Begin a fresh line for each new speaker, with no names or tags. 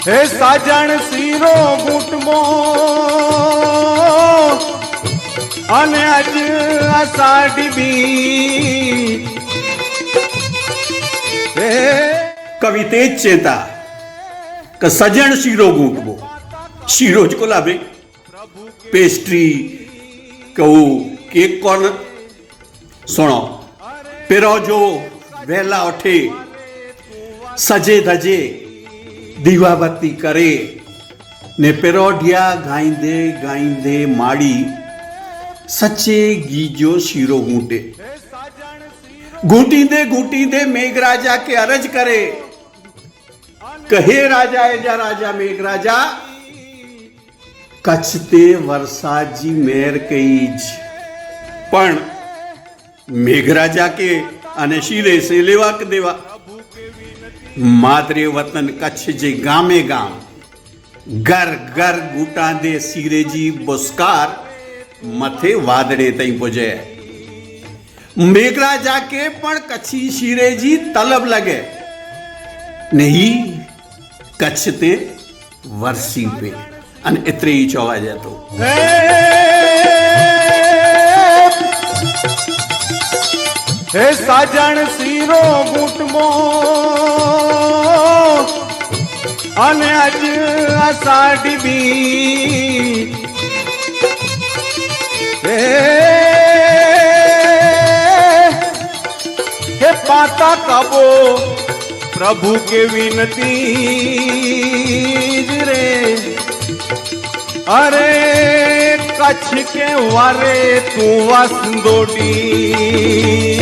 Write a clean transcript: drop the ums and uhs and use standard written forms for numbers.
હે સાજણ શીરો ગૂંટમો અને આજ આષાઢી બી
કવિ તે જ ચેતા કે સજણ શીરો ગૂંટવો શીરો જ કોલા ભાઈ પેસ્ટ્રી કહું કેક કોણ સુણો પેરો જો વહેલા ઉઠે સજે ધજે દીવાબત્તી કરે ને પેરોઢિયા ગાઈંદે માડી સચ્ચે ગીજો શીરો ગૂંટે ઘૂંટી દે મેઘરાજા કે અરજ કરે કહે રાજા એજા રાજા મેઘરાજા કચ્છ તે વરસાદજી મેર કઈ જ પણ મેઘરાજા કે અને શીરે સે લેવા કે દેવા માદરે વતન કચ્છ જે ગામે ગામ ઘર ઘર ગૂંટા દે શીરેજી બુસ્કાર મથે વાદળે તઈ પૂજે મેઘરાજા કે પણ કચ્છી શીરેજી તलब લગે નહીં કચ્છ તે વરસી પે અને એતરે ही ચોવા જતો
હે સાજણ શીરો ગૂંટમો અને આજ આષાઢી બી હે પાતા કબો પ્રભુ કે વિનતી રે અરે કચ્છ કે વારે તું વસંદોડી